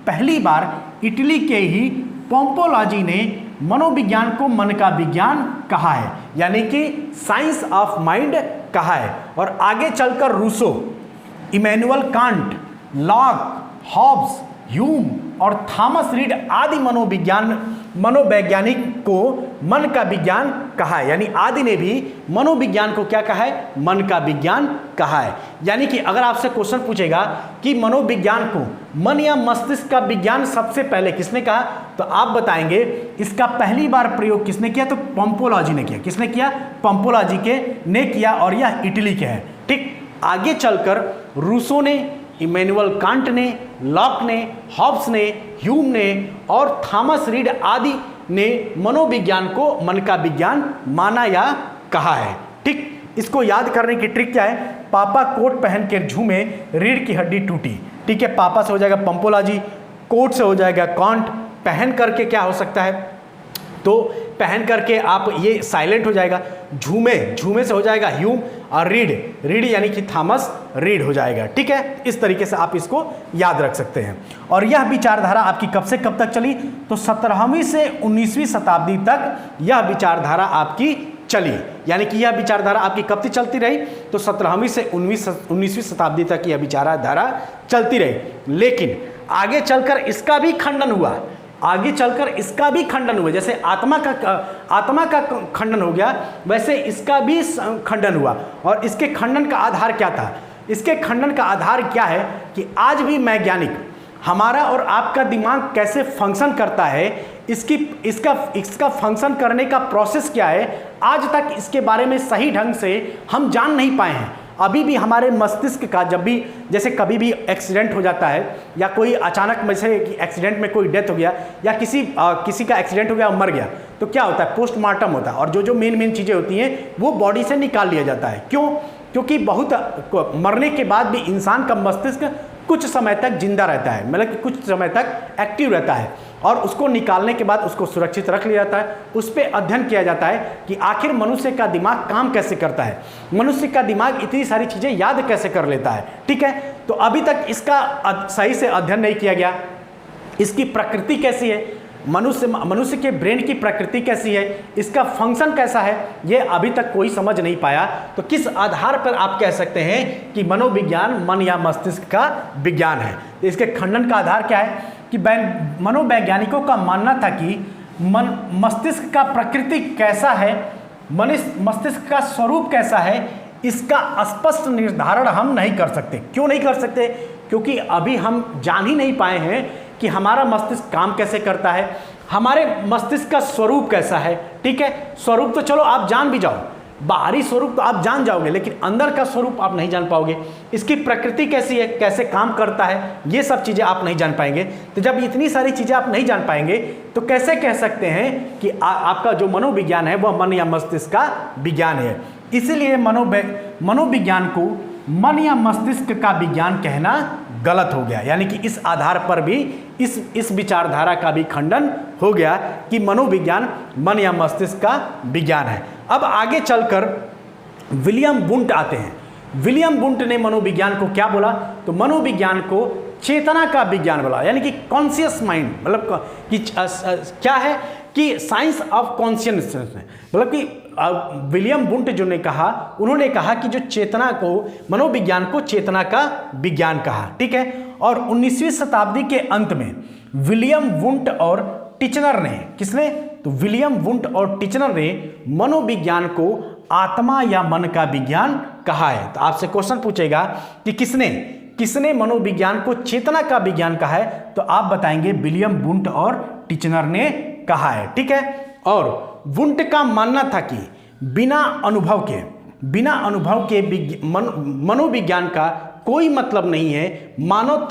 पहली बार इटली के ही पंपोलॉजी ने मनोविज्ञान को मन का विज्ञान कहा है, यानी कि साइंस ऑफ माइंड कहा है। और आगे चलकर Rousseau, Immanuel Kant, Locke, Hobbes, Hume और थॉमस रीड आदि मनोवैज्ञानिक को मन का विज्ञान कहा है, यानी आदि ने भी मनोविज्ञान को क्या कहा है? मन का विज्ञान कहा है। यानी कि अगर आपसे क्वेश्चन पूछेगा कि मनोविज्ञान को मन या मस्तिष्क का विज्ञान सबसे पहले किसने कहा, तो आप बताएंगे इसका पहली बार प्रयोग किसने किया? तो पंपोलॉजी ने किया। किसने किया? पंपोलॉजी के ने किया, और यह इटली के है। ठीक, आगे चलकर रूसो ने, इमैनुअल कांट ने, लॉक ने, हॉब्स ने, ह्यूम ने और थॉमस रीड आदि ने मनोविज्ञान को मन का विज्ञान माना या कहा है। ठीक, इसको याद करने की ट्रिक क्या है? पापा कोट पहन के झूमे, रीढ़ की हड्डी टूटी। ठीक है, पापा से हो जाएगा पंपोलॉजी, कोट से हो जाएगा कांट, पहन करके क्या हो सकता है? तो पहन करके आप ये साइलेंट हो जाएगा, झूमे, झूमे से हो जाएगा ह्यूम, और रीड, रीड यानी कि थॉमस रीड हो जाएगा। ठीक है, इस तरीके से आप इसको याद रख सकते हैं। और यह विचारधारा आपकी कब से कब तक चली? तो 17वीं से 19वीं शताब्दी तक यह विचारधारा आपकी चली। यानी कि यह विचारधारा आपकी कब तक चलती रही? तो 17वीं से 19वीं शताब्दी तक यह विचारधारा चलती रही। लेकिन आगे चलकर इसका भी खंडन हुआ, आगे चलकर इसका भी खंडन हुआ। जैसे आत्मा का खंडन हो गया, वैसे इसका भी खंडन हुआ। और इसके खंडन का आधार क्या था? इसके खंडन का आधार क्या है कि आज भी वैज्ञानिक हमारा और आपका दिमाग कैसे फंक्शन करता है, इसका फंक्शन करने का प्रोसेस क्या है, आज तक इसके बारे में सही ढंग से हम जान नहीं पाए हैं। अभी भी हमारे मस्तिष्क का जब भी, जैसे कभी भी एक्सीडेंट हो जाता है, या कोई अचानक में से एक्सीडेंट में कोई डेथ हो गया, या किसी का एक्सीडेंट हो गया और मर गया, तो क्या होता है? पोस्टमार्टम होता है, और जो मेन चीज़ें होती हैं वो बॉडी से निकाल लिया जाता है। क्यों? क्योंकि बहुत मरने के बाद भी इंसान का मस्तिष्क कुछ समय तक जिंदा रहता है, मतलब कि कुछ समय तक एक्टिव रहता है, और उसको निकालने के बाद उसको सुरक्षित रख लिया जाता है। उस पर अध्ययन किया जाता है कि आखिर मनुष्य का दिमाग काम कैसे करता है, मनुष्य का दिमाग इतनी सारी चीज़ें याद कैसे कर लेता है। ठीक है, तो अभी तक इसका सही से अध्ययन नहीं किया गया। इसकी प्रकृति कैसी है, मनुष्य के ब्रेन की प्रकृति कैसी है, इसका फंक्शन कैसा है, ये अभी तक कोई समझ नहीं पाया। तो किस आधार पर आप कह सकते हैं कि मनोविज्ञान मन या मस्तिष्क का विज्ञान है? तो इसके खंडन का आधार क्या है कि मनोवैज्ञानिकों का मानना था कि मस्तिष्क का प्रकृति कैसा है, मस्तिष्क का स्वरूप कैसा है, इसका स्पष्ट निर्धारण हम नहीं कर सकते। क्यों नहीं कर सकते? क्योंकि अभी हम जान ही नहीं पाए हैं कि हमारा मस्तिष्क काम कैसे करता है, हमारे मस्तिष्क का स्वरूप कैसा है। ठीक है, स्वरूप तो चलो आप जान भी जाओ, बाहरी स्वरूप तो आप जान जाओगे, लेकिन अंदर का स्वरूप आप नहीं जान पाओगे। इसकी प्रकृति कैसी है, कैसे काम करता है, ये सब चीज़ें आप नहीं जान पाएंगे। तो जब इतनी सारी चीज़ें आप नहीं जान पाएंगे, तो कैसे कह सकते हैं कि आपका जो मनोविज्ञान है वह मन या मस्तिष्क का विज्ञान है? इसीलिए मनोविज्ञान को मन या मस्तिष्क का विज्ञान कहना गलत हो गया। यानी कि इस आधार पर भी इस विचारधारा का भी खंडन हो गया कि मनोविज्ञान मन या मस्तिष्क का विज्ञान है। अब आगे चलकर विलियम वुंट आते हैं। विलियम वुंट ने मनोविज्ञान को क्या बोला? तो मनोविज्ञान को चेतना का विज्ञान बोला, यानी कि कॉन्शियस माइंड, मतलब कि क्या है कि साइंस ऑफ कॉन्शियसनेस, मतलब कि विलियम वुंट जो ने कहा, उन्होंने कहा कि जो चेतना को, मनोविज्ञान को चेतना का विज्ञान कहा। ठीक है, और 19वीं शताब्दी के अंत में विलियम वुंट और टिचनर ने, किसने? तो विलियम वुंट और टिचनर ने मनोविज्ञान को आत्मा या मन का विज्ञान कहा है। तो आपसे क्वेश्चन पूछेगा कि किसने मनोविज्ञान को चेतना का विज्ञान कहा है? तो आप बताएंगे विलियम वुंट और टिचनर ने कहा है। ठीक है, और वुंट का मानना था कि बिना अनुभव के बिना अनुभव के मनोविज्ञान का कोई मतलब नहीं है। मानव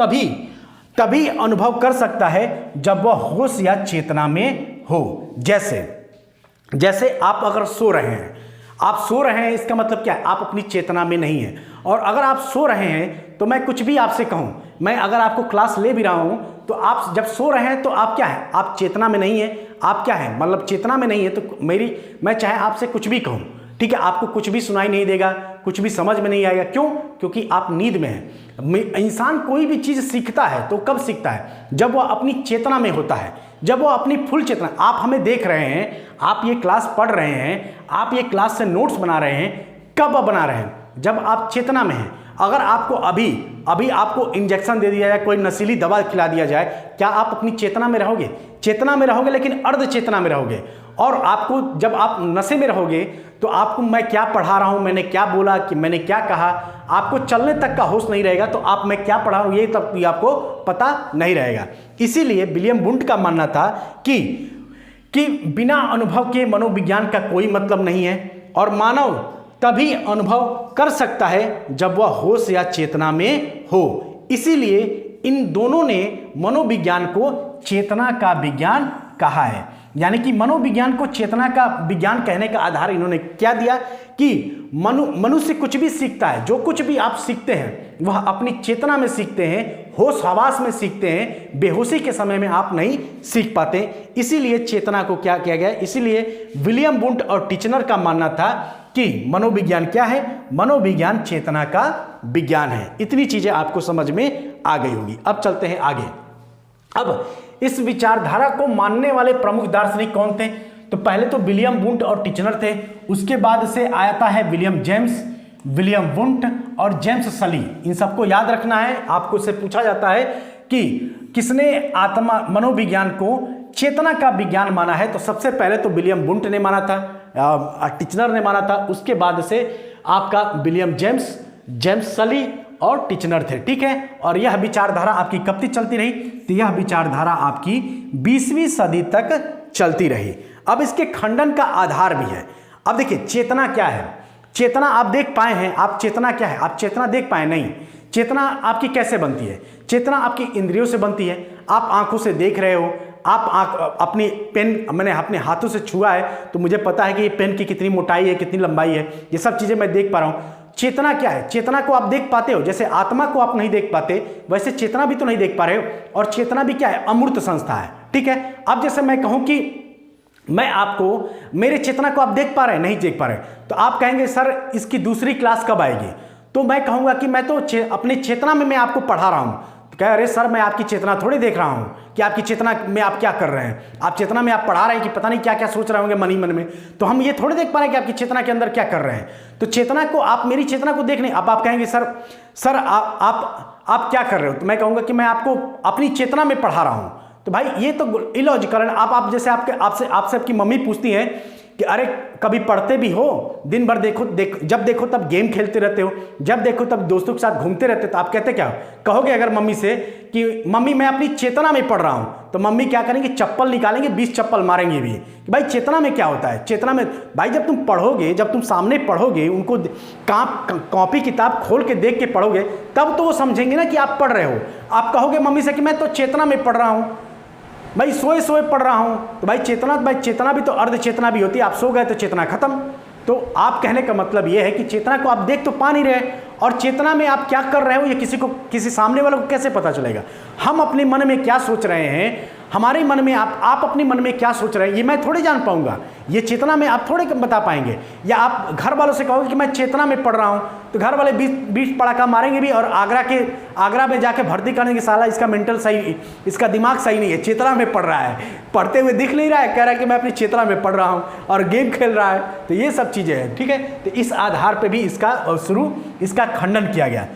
तभी अनुभव कर सकता है जब वह होश या चेतना में हो। जैसे आप अगर सो रहे हैं, इसका मतलब क्या है? आप अपनी चेतना में नहीं है। और अगर आप सो रहे हैं तो मैं कुछ भी आपसे कहूं, मैं अगर आपको क्लास ले भी रहा हूं तो आप जब सो रहे हैं तो आप क्या है? आप चेतना में नहीं है। आप क्या है? मतलब चेतना में नहीं है तो मैं चाहे आपसे कुछ भी कहूं, ठीक है, आपको कुछ भी सुनाई नहीं देगा, कुछ भी समझ में नहीं आएगा। क्यों? क्योंकि आप नींद में हैं। इंसान कोई भी चीज़ सीखता है तो कब सीखता है? जब वह अपनी चेतना में होता है, जब वह अपनी फुल चेतना। आप हमें देख रहे हैं, आप ये क्लास पढ़ रहे हैं, आप ये क्लास से नोट्स बना रहे हैं, कब बना रहे हैं? जब आप चेतना में हैं। अगर आपको अभी आपको इंजेक्शन दे दिया जाए, कोई नशीली दवा खिला दिया जाए, क्या आप अपनी चेतना में रहोगे? चेतना में रहोगे, लेकिन अर्ध चेतना में रहोगे। और आपको जब आप नशे में रहोगे तो आपको मैं क्या पढ़ा रहा हूं, मैंने क्या बोला, कि मैंने क्या कहा, आपको चलने तक का होश नहीं रहेगा। तो आप मैं क्या पढ़ा रहा हूं ये तक भी आपको पता नहीं रहेगा। इसीलिए विलियम वुंट का मानना था कि बिना अनुभव के मनोविज्ञान का कोई मतलब नहीं है, और मानव तभी अनुभव कर सकता है जब वह होश या चेतना में हो। इसीलिए इन दोनों ने मनोविज्ञान को चेतना का विज्ञान कहा है। यानी कि मनोविज्ञान को चेतना का विज्ञान कहने का आधार इन्होंने क्या दिया कि मनुष्य कुछ भी सीखता है, जो कुछ भी आप सीखते हैं वह अपनी चेतना में सीखते हैं, होश हवास में सीखते हैं, बेहोशी के समय में आप नहीं सीख पाते। इसीलिए चेतना को क्या किया गया? इसीलिए विलियम वुंट और टिचनर का मानना था कि मनोविज्ञान क्या है? मनोविज्ञान चेतना का विज्ञान है। इतनी चीजें आपको समझ में आ गई होगी। अब चलते हैं आगे। अब इस विचारधारा को मानने वाले प्रमुख दार्शनिक कौन थे? तो पहले तो विलियम वुंट और टिचनर थे, उसके बाद से आता है विलियम जेम्स, विलियम वुंट और जेम्स सली। इन सबको याद रखना है। आपको से पूछा जाता है कि किसने मनोविज्ञान को चेतना का विज्ञान माना है? तो सबसे पहले तो विलियम वुंट ने माना था, टिचनर ने माना था, उसके बाद से आपका विलियम जेम्स सली और टिचनर थे, ठीक है। और यह विचारधारा आपकी कब तक चलती रही? तो यह विचारधारा आपकी 20वीं सदी तक चलती रही। अब इसके खंडन का आधार भी है। अब देखिए चेतना क्या है? चेतना आप देख पाए हैं? आप चेतना क्या है? आप चेतना देख पाए नहीं? चेतना आपकी कैसे बनती है? चेतना आपकी इंद्रियों से बनती है। आप आंखों से देख रहे हो, आप अपनी पेन, मैंने अपने हाथों से छुआ है तो मुझे पता है कि ये पेन की कितनी मोटाई है, कितनी लंबाई है, ये सब चीजें मैं देख पा रहा हूं। चेतना क्या है? चेतना को आप देख पाते हो, जैसे आत्मा को आप नहीं देख पाते वैसे चेतना भी तो नहीं देख पा रहे हो। और चेतना भी क्या है? अमूर्त संस्था है, ठीक है। अब जैसे मैं कहूं कि मैं आपको, मेरे चेतना को आप देख पा रहे हैं? नहीं देख पा रहे, तो आप कहेंगे सर इसकी दूसरी क्लास कब आएगी? तो मैं कहूंगा कि मैं तो अपने चेतना में मैं आपको पढ़ा रहा हूं। तो कह अरे सर मैं आपकी चेतना थोड़ी देख रहा हूं कि आपकी चेतना में आप क्या कर रहे हैं। आप चेतना में आप पढ़ा रहे हैं कि पता नहीं क्या क्या सोच रहे होंगे मन ही मन में, तो हम ये थोड़ी देख पा रहे हैं कि आपकी चेतना के अंदर क्या कर रहे हैं। तो चेतना को आप, मेरी चेतना को देखने, अब आप कहेंगे सर आप क्या कर रहे हो? तो मैं कहूंगा कि मैं आपको अपनी चेतना में पढ़ा रहा हूं। तो भाई ये तो इलॉजिकल है। आप जैसे आपसे आपकी मम्मी पूछती है कि अरे कभी पढ़ते भी हो? दिन भर जब देखो तब गेम खेलते रहते हो, जब देखो तब दोस्तों के साथ घूमते रहते हो, तो आप कहते क्या कहोगे अगर मम्मी से कि मम्मी मैं अपनी चेतना में पढ़ रहा हूं? तो मम्मी क्या करेंगे? चप्पल निकालेंगे, 20 चप्पल मारेंगे भी कि भाई चेतना में क्या होता है। चेतना में भाई जब तुम पढ़ोगे, जब तुम सामने पढ़ोगे, उनको कॉपी किताब खोल के देख के पढ़ोगे, तब तो वो समझेंगे ना कि आप पढ़ रहे हो। आप कहोगे मम्मी से कि मैं तो चेतना में पढ़ रहा हूं, भाई सोए पढ़ रहा हूं। तो भाई चेतना भी तो अर्ध चेतना भी होती है। आप सो गए तो चेतना खत्म। तो आप कहने का मतलब यह है कि चेतना को आप देख तो पा नहीं रहे, और चेतना में आप क्या कर रहे हो ये किसी सामने वाले को कैसे पता चलेगा? हम अपने मन में क्या सोच रहे हैं, हमारे मन में आप अपने मन में क्या सोच रहे हैं, ये मैं थोड़ी जान पाऊंगा। ये चेतना में आप थोड़े बता पाएंगे। या आप घर वालों से कहोगे कि मैं चेतना में पढ़ रहा हूं, तो घर वाले 20 पड़ाका मारेंगे भी, और आगरा में जाके भर्ती करने की साला इसका मेंटल सही, इसका दिमाग सही नहीं है, चेतना में पढ़ रहा है, पढ़ते हुए दिख नहीं रहा है, कह रहा है कि मैं अपनी चेतना में पढ़ रहा हूं और गेम खेल रहा है। तो ये सब चीजें हैं, ठीक है। तो इस आधार पर भी इसका खंडन किया गया।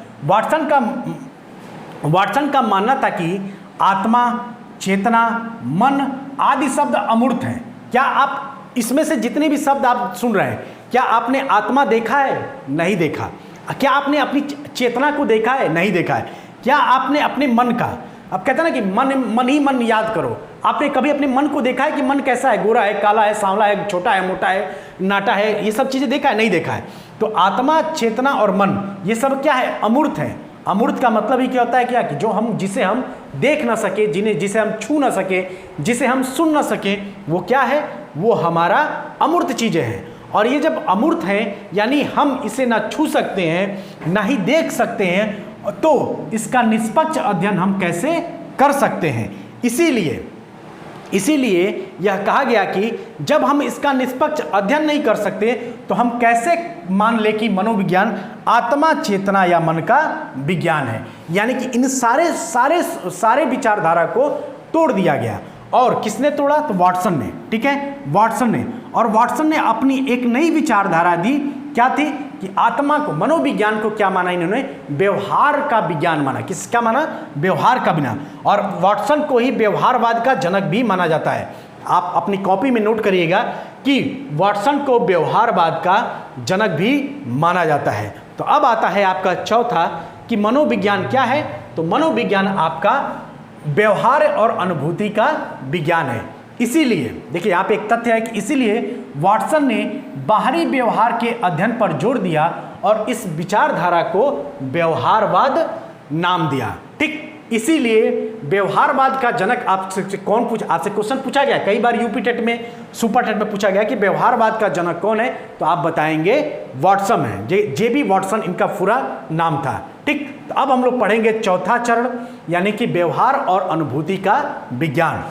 वाटसन का मानना था कि आत्मा, चेतना, मन आदि शब्द अमूर्त हैं। क्या आप इसमें से जितने भी शब्द आप सुन रहे हैं, क्या आपने आत्मा देखा है? नहीं देखा। क्या आपने अपनी चेतना को देखा है? नहीं देखा है। क्या आपने अपने मन का, अब कहते हैं ना कि मन ही मन याद करो, आपने कभी अपने मन को देखा है कि मन कैसा है? गोरा है, काला है, सांवला है, छोटा है, मोटा है, नाटा है, ये सब चीजें देखा है? नहीं देखा है। तो आत्मा, चेतना और मन ये सब क्या है? अमूर्त है। अमूर्त का मतलब ही क्या होता है? क्या कि जो हम, जिसे हम देख ना सके, जिसे हम छू ना सके, जिसे हम सुन ना सके, वो क्या है? वो हमारा अमूर्त चीजें हैं। और ये जब अमूर्त हैं, यानी हम इसे ना छू सकते हैं ना ही देख सकते हैं, तो इसका निष्पक्ष अध्ययन हम कैसे कर सकते हैं? इसीलिए यह कहा गया कि जब हम इसका निष्पक्ष अध्ययन नहीं कर सकते तो हम कैसे मान ले कि मनोविज्ञान आत्मा, चेतना या मन का विज्ञान है। यानी कि इन सारे विचारधारा को तोड़ दिया गया। और किसने तोड़ा? तो वाटसन ने। ठीक है, वाटसन ने। और वाटसन ने अपनी एक नई विचारधारा दी। क्या थी? कि आत्मा को, मनोविज्ञान को क्या माना इन्होंने? व्यवहार का विज्ञान माना। किसका माना? व्यवहार का विज्ञान। और वाटसन को ही व्यवहारवाद का जनक भी माना जाता है। आप अपनी कॉपी में नोट करिएगा कि वाटसन को व्यवहारवाद का जनक भी माना जाता है। तो अब आता है आपका चौथा कि मनोविज्ञान क्या है? तो मनोविज्ञान आपका व्यवहार और अनुभूति का विज्ञान है। इसीलिए देखिए यहाँ पे एक तथ्य है कि इसीलिए वाटसन ने बाहरी व्यवहार के अध्ययन पर जोर दिया और इस विचारधारा को व्यवहारवाद नाम दिया। ठीक, इसीलिए व्यवहारवाद का जनक आपसे आपसे क्वेश्चन पूछा गया कई बार यूपी टेट में, सुपर टेट में पूछा गया कि व्यवहारवाद का जनक कौन है? तो आप बताएंगे वाटसन है। जे.बी. वाटसन इनका पूरा नाम था। ठीक, तो अब हम लोग पढ़ेंगे चौथा चरण, यानी कि व्यवहार और अनुभूति का विज्ञान।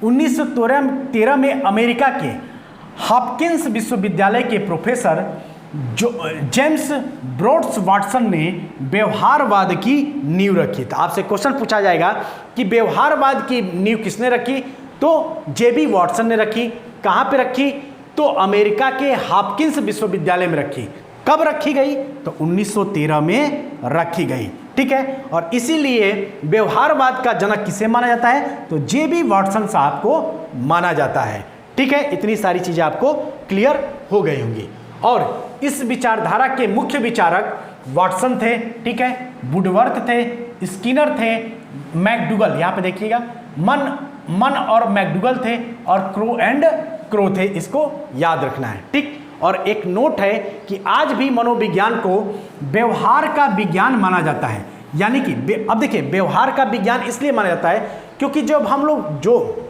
1913 में अमेरिका के हॉपकिंस विश्वविद्यालय के प्रोफेसर जेम्स ब्रोड्स वाटसन ने व्यवहारवाद की नींव रखी। तो आपसे क्वेश्चन पूछा जाएगा कि व्यवहारवाद की नींव किसने रखी? तो जे.बी. वाटसन ने रखी। कहाँ पे रखी? तो अमेरिका के हॉपकिंस विश्वविद्यालय में रखी। कब रखी गई? तो 1913 में रखी गई। ठीक है, और इसीलिए व्यवहारवाद का जनक किसे माना जाता है? तो जे.बी. वाटसन साहब को माना जाता है। ठीक है, इतनी सारी चीजें आपको क्लियर हो गई होंगी। और इस विचारधारा के मुख्य विचारक वाटसन थे। ठीक है, वुडवर्थ थे, स्किनर थे, मैकडूगल, यहाँ पे देखिएगा मन और मैकडूगल थे, और क्रो थे। इसको याद रखना है। ठीक, और एक नोट है कि आज भी मनोविज्ञान को व्यवहार का विज्ञान माना जाता है। यानी कि अब देखिए, व्यवहार का विज्ञान इसलिए माना जाता है क्योंकि जब हम लोग, जो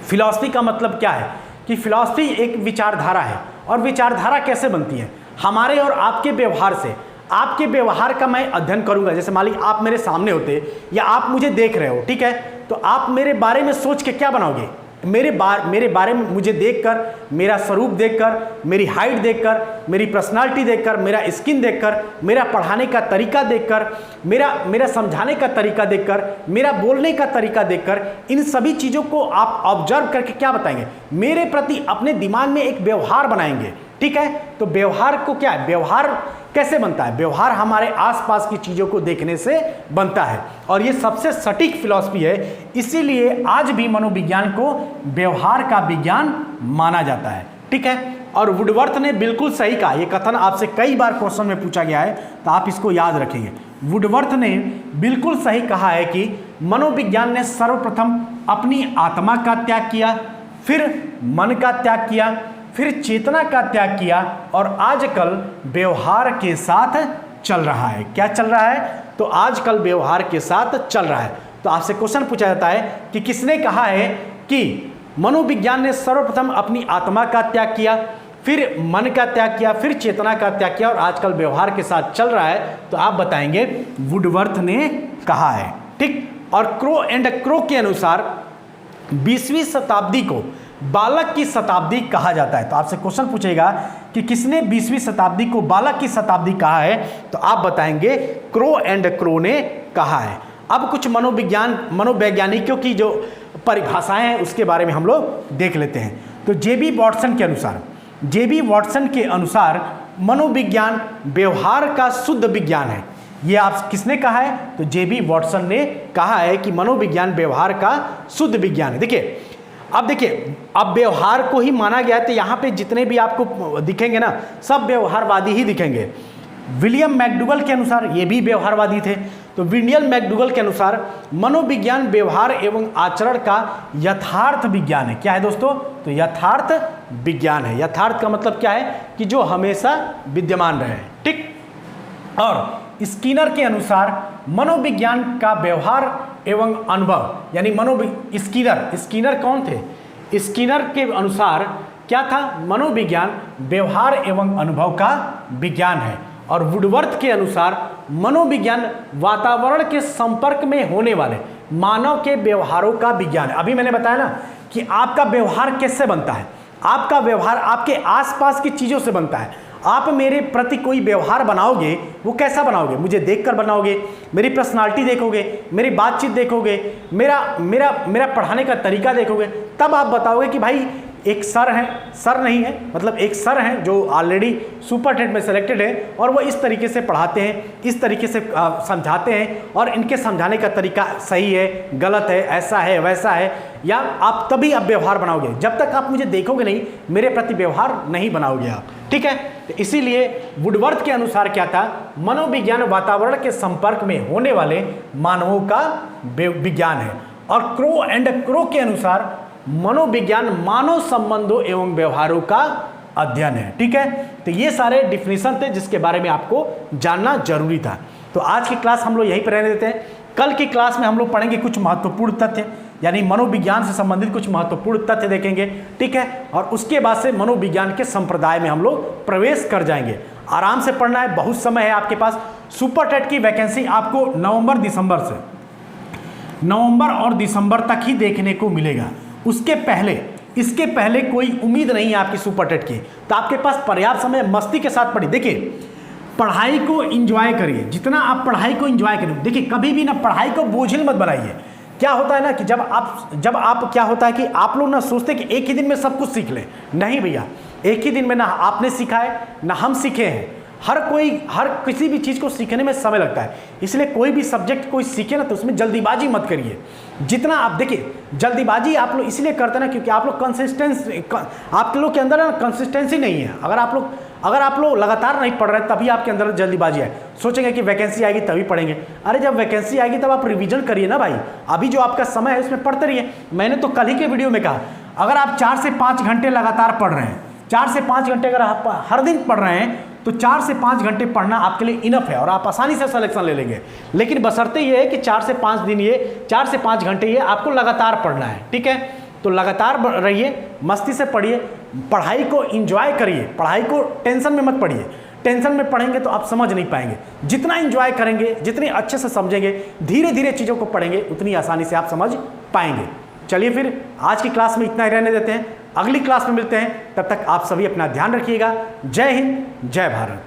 फिलॉसफी का मतलब क्या है कि फिलॉसफी एक विचारधारा है, और विचारधारा कैसे बनती है? हमारे और आपके व्यवहार से। आपके व्यवहार का मैं अध्ययन करूंगा। जैसे मान लीजिए आप मेरे सामने होते या आप मुझे देख रहे हो, ठीक है, तो आप मेरे बारे में सोच के क्या बनाओगे? मेरे बारे में मुझे देखकर, मेरा स्वरूप देखकर, मेरी हाइट देखकर, मेरी पर्सनालिटी देखकर, मेरा स्किन देखकर, मेरा पढ़ाने का तरीका देखकर, मेरा समझाने का तरीका देखकर, मेरा बोलने का तरीका देखकर, इन सभी चीज़ों को आप ऑब्जर्व करके क्या बताएंगे? मेरे प्रति अपने दिमाग में एक व्यवहार बनाएंगे। ठीक है, तो व्यवहार को क्या है? व्यवहार कैसे बनता है? व्यवहार हमारे आसपास की चीज़ों को देखने से बनता है, और ये सबसे सटीक फिलॉसफी है। इसीलिए आज भी मनोविज्ञान को व्यवहार का विज्ञान माना जाता है। ठीक है, और वुडवर्थ ने बिल्कुल सही कहा। ये कथन आपसे कई बार क्वेश्चन में पूछा गया है, तो आप इसको याद रखेंगे। वुडवर्थ ने बिल्कुल सही कहा है कि मनोविज्ञान ने सर्वप्रथम अपनी आत्मा का त्याग किया, फिर मन का त्याग किया, फिर चेतना का त्याग किया, और आजकल व्यवहार के साथ चल रहा है। क्या चल रहा है? तो आजकल व्यवहार के साथ चल रहा है। तो आपसे क्वेश्चन पूछा जाता है कि किसने कहा है कि मनोविज्ञान ने सर्वप्रथम अपनी आत्मा का त्याग किया, फिर मन का त्याग किया, फिर चेतना का त्याग किया, और आजकल व्यवहार के साथ चल रहा है? तो आप बताएंगे वुडवर्थ ने कहा है। ठीक, और क्रो के अनुसार 20वीं शताब्दी को बालक की शताब्दी कहा जाता है। तो आपसे क्वेश्चन पूछेगा कि किसने 20वीं शताब्दी को बालक की शताब्दी कहा है? तो आप बताएंगे क्रो ने कहा है। अब कुछ मनोवैज्ञानिकों की जो परिभाषाएं हैं उसके बारे में हम लोग देख लेते हैं। तो जे.बी. वाटसन के अनुसार मनोविज्ञान व्यवहार का शुद्ध विज्ञान है। ये आप किसने कहा है? तो जे.बी. वाटसन ने कहा है कि मनोविज्ञान व्यवहार का शुद्ध विज्ञान है। देखिए, अब व्यवहार को ही माना गया है, तो यहाँ पे जितने भी आपको दिखेंगे ना, सब व्यवहारवादी ही दिखेंगे। विलियम मैकडूगल के अनुसार, ये भी व्यवहारवादी थे। तो विलियम मैकडूगल के अनुसार मनोविज्ञान व्यवहार एवं आचरण का यथार्थ विज्ञान है। क्या है दोस्तों? तो यथार्थ विज्ञान है। यथार्थ का मतलब क्या है कि जो हमेशा विद्यमान रहे, ठीक। और स्किनर के अनुसार मनोविज्ञान का व्यवहार एवं अनुभव, यानी स्किनर कौन थे? स्किनर के अनुसार क्या था? मनोविज्ञान व्यवहार एवं अनुभव का विज्ञान है। और वुडवर्थ के अनुसार मनोविज्ञान वातावरण के संपर्क में होने वाले मानव के व्यवहारों का विज्ञान है। अभी मैंने बताया ना कि आपका व्यवहार कैसे बनता है, आपका व्यवहार आपके आसपास की चीज़ों से बनता है। आप मेरे प्रति कोई व्यवहार बनाओगे, वो कैसा बनाओगे? मुझे देखकर बनाओगे, मेरी पर्सनालिटी देखोगे, मेरी बातचीत देखोगे, मेरा पढ़ाने का तरीका देखोगे, तब आप बताओगे कि भाई एक सर नहीं है, मतलब एक सर हैं जो ऑलरेडी सुपर टेट में सेलेक्टेड है और वो इस तरीके से पढ़ाते हैं, इस तरीके से समझाते हैं और इनके समझाने का तरीका सही है, गलत है, ऐसा है, वैसा है। या आप तभी आप व्यवहार बनाओगे, जब तक आप मुझे देखोगे नहीं, मेरे प्रति व्यवहार नहीं बनाओगे आप, ठीक है। तो इसीलिए वुडवर्थ के अनुसार क्या था? मनोविज्ञान वातावरण के संपर्क में होने वाले मानवों का विज्ञान है। और क्रो के अनुसार मनोविज्ञान मानव संबंधों एवं व्यवहारों का अध्ययन है, ठीक है। तो ये सारे डिफिनेशन थे जिसके बारे में आपको जानना जरूरी था। तो आज की क्लास हम लोग यहीं पर रहने देते हैं। कल की क्लास में हम लोग पढ़ेंगे कुछ महत्वपूर्ण तथ्य, यानी मनोविज्ञान से संबंधित कुछ महत्वपूर्ण तथ्य देखेंगे, ठीक है। और उसके बाद से मनोविज्ञान के संप्रदाय में हम लोग प्रवेश कर जाएंगे। आराम से पढ़ना है, बहुत समय है आपके पास। सुपर टेट की वैकेंसी आपको नवंबर और दिसंबर तक ही देखने को मिलेगा। इसके पहले कोई उम्मीद नहीं है आपकी सुपर टेट की। तो आपके पास पर्याप्त समय, मस्ती के साथ पढ़िए। देखिए, पढ़ाई को एंजॉय करिए, जितना आप पढ़ाई को एंजॉय करिए। देखिए, कभी भी ना पढ़ाई को बोझिल मत बनाइए। क्या होता है ना कि जब आप क्या होता है कि आप लोग ना सोचते हैं कि एक ही दिन में सब कुछ सीख लें। नहीं भैया, एक ही दिन में ना आपने सीखा है ना हम सीखे हैं। हर किसी भी चीज़ को सीखने में समय लगता है। इसलिए कोई भी सब्जेक्ट कोई सीखे ना तो उसमें जल्दीबाजी मत करिए। जितना आप देखिए, जल्दीबाजी आप लोग इसलिए करते हैं ना क्योंकि आप लोग आप लोग के अंदर ना कंसिस्टेंसी नहीं है। अगर आप लोग लगातार नहीं पढ़ रहे तभी आपके अंदर जल्दीबाजी है। सोचेंगे कि वैकेंसी आएगी तभी पढ़ेंगे। अरे जब वैकेंसी आएगी तब आप रिवीजन करिए ना भाई। अभी जो आपका समय है उसमें पढ़ते रहिए। मैंने तो कल ही के वीडियो में कहा, अगर आप 4 से 5 घंटे लगातार पढ़ रहे हैं, 4 से 5 घंटे अगर आप हर दिन पढ़ रहे हैं तो 4 से 5 घंटे पढ़ना आपके लिए इनफ है और आप आसानी से सिलेक्शन ले लेंगे। लेकिन बशर्ते ये है कि 4 से 5 घंटे ये आपको लगातार पढ़ना है, ठीक है। तो लगातार रहिए, मस्ती से पढ़िए, पढ़ाई को एंजॉय करिए, पढ़ाई को टेंशन में मत पढ़िए। टेंशन में पढ़ेंगे तो आप समझ नहीं पाएंगे। जितना एंजॉय करेंगे, जितने अच्छे से समझेंगे, धीरे धीरे चीज़ों को पढ़ेंगे, उतनी आसानी से आप समझ पाएंगे। चलिए फिर आज की क्लास में इतना ही रहने देते हैं। अगली क्लास में मिलते हैं, तब तक आप सभी अपना ध्यान रखिएगा। जय हिंद, जय भारत।